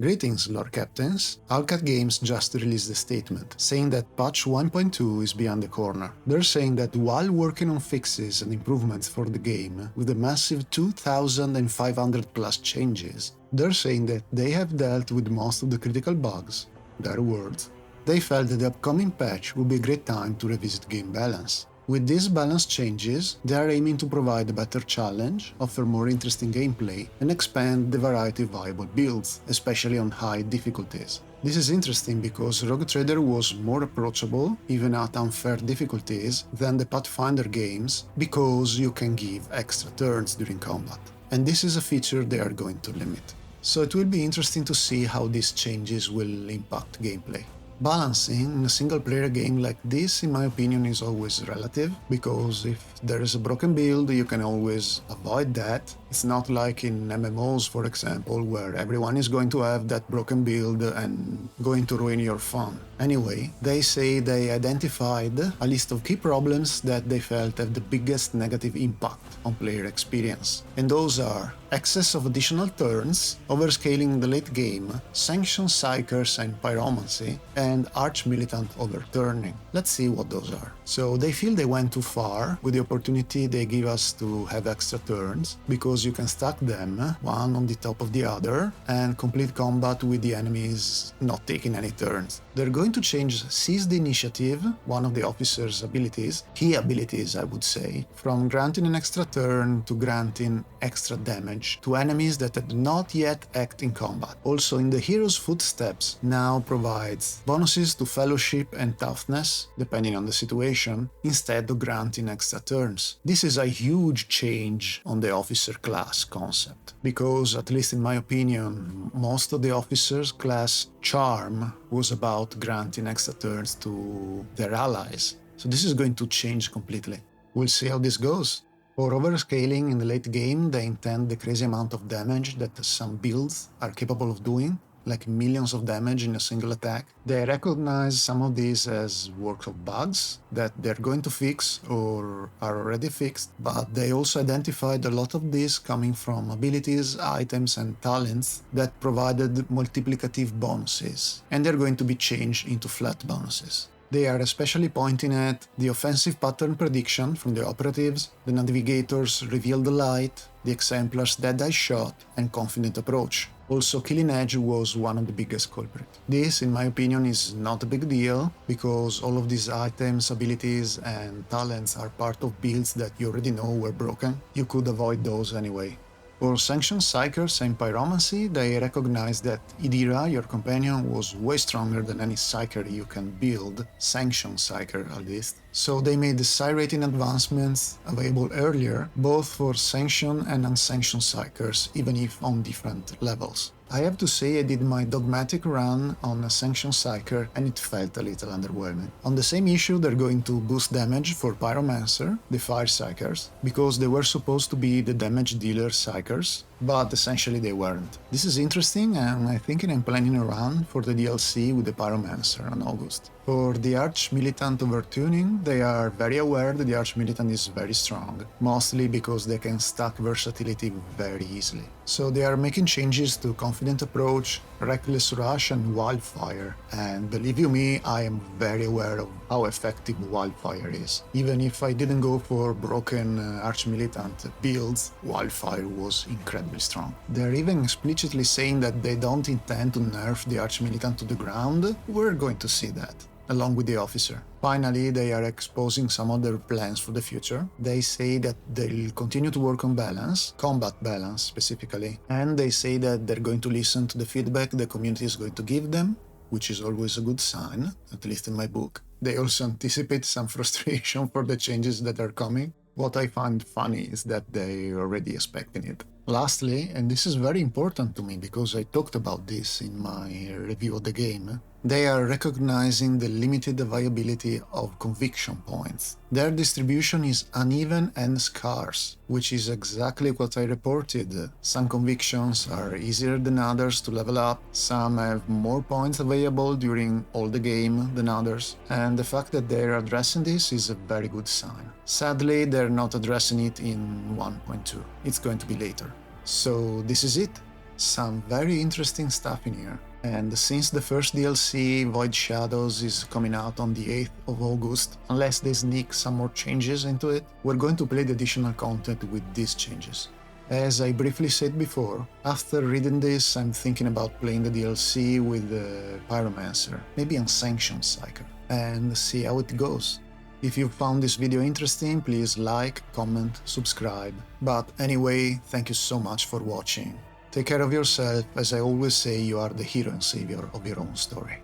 Greetings, Lord Captains. Owlcat Games just released a statement saying that patch 1.2 is beyond the corner. They're saying that while working on fixes and improvements for the game, with a massive 2,500 plus changes, they're saying that they have dealt with most of the critical bugs. Their words. They felt that the upcoming patch would be a great time to revisit game balance. With these balance changes, they are aiming to provide a better challenge, offer more interesting gameplay, and expand the variety of viable builds, especially on high difficulties. This is interesting because Rogue Trader was more approachable, even at unfair difficulties, than the Pathfinder games, because you can give extra turns during combat. And this is a feature they are going to limit. So it will be interesting to see how these changes will impact gameplay. Balancing in a single-player game like this, in my opinion, is always relative, because if there is a broken build, you can always avoid that. It's not like in MMOs, for example, where everyone is going to have that broken build and going to ruin your fun. Anyway, they say they identified a list of key problems that they felt have the biggest negative impact on player experience. And those are excess of additional turns, overscaling in the late game, sanction psychers and pyromancy, and Arch-Militant overturning. Let's see what those are. So they feel they went too far with the opportunity they give us to have extra turns, because you can stack them, one on the top of the other, and complete combat with the enemies not taking any turns. They're going to change Seize the Initiative, one of the officer's abilities, key abilities I would say, from granting an extra turn to granting extra damage to enemies that do not yet act in combat. Also, in the Hero's Footsteps now provides bonuses to Fellowship and Toughness, depending on the situation, instead of granting extra turns. This is a huge change on the officer class concept, because, at least in my opinion, most of the officers class charm was about granting extra turns to their allies. So this is going to change completely. We'll see how this goes. For overscaling in the late game, they intend the crazy amount of damage that some builds are capable of doing, like millions of damage in a single attack. They recognize some of these as works of bugs that they're going to fix or are already fixed, but they also identified a lot of this coming from abilities, items, and talents that provided multiplicative bonuses, and they're going to be changed into flat bonuses. They are especially pointing at the offensive pattern prediction from the operatives, the navigator's reveal the light, the exemplar's dead eye shot, and confident approach. Also, Killing Edge was one of the biggest culprits. This, in my opinion, is not a big deal, because all of these items, abilities, and talents are part of builds that you already know were broken. You could avoid those anyway. For Sanction Psychers and Pyromancy, they recognize that Idira, your companion, was way stronger than any Psyker you can build, Sanction Psyker at least. So they made the Psi rating advancements available earlier, both for Sanction and Unsanctioned Psychers, even if on different levels. I have to say I did my dogmatic run on a Sanctioned Psyker and it felt a little underwhelming. On the same issue, they're going to boost damage for Pyromancer, the Fire Psychers, because they were supposed to be the damage dealer Psychers, but essentially they weren't. This is interesting, and I think I'm planning a run for the DLC with the Pyromancer in August. For the Arch-Militant overtuning, they are very aware that the Arch-Militant is very strong, mostly because they can stack versatility very easily. So they are making changes to Confident Approach, Reckless Rush, and Wildfire, and believe you me, I am very aware of how effective Wildfire is. Even if I didn't go for broken Arch-Militant builds, Wildfire was incredibly strong. They're even explicitly saying that they don't intend to nerf the Arch-Militant to the ground. We're going to see that, along with the officer. Finally, they are exposing some of their plans for the future. They say that they'll continue to work on balance, combat balance specifically, and they say that they're going to listen to the feedback the community is going to give them, which is always a good sign, at least in my book. They also anticipate some frustration for the changes that are coming. What I find funny is that they're already expecting it. Lastly, and this is very important to me because I talked about this in my review of the game, they are recognizing the limited viability of conviction points. Their distribution is uneven and scarce, which is exactly what I reported. Some convictions are easier than others to level up, some have more points available during all the game than others, and the fact that they're addressing this is a very good sign. Sadly, they're not addressing it in 1.2. It's going to be later. So this is it. Some very interesting stuff in here. And since the first DLC, Void Shadows, is coming out on the 8th of August, unless they sneak some more changes into it, we're going to play the additional content with these changes. As I briefly said before, after reading this, I'm thinking about playing the DLC with the Pyromancer, maybe Unsanctioned Cycle, and see how it goes. If you found this video interesting, please like, comment, subscribe. But anyway, thank you so much for watching. Take care of yourself. As I always say, you are the hero and savior of your own story.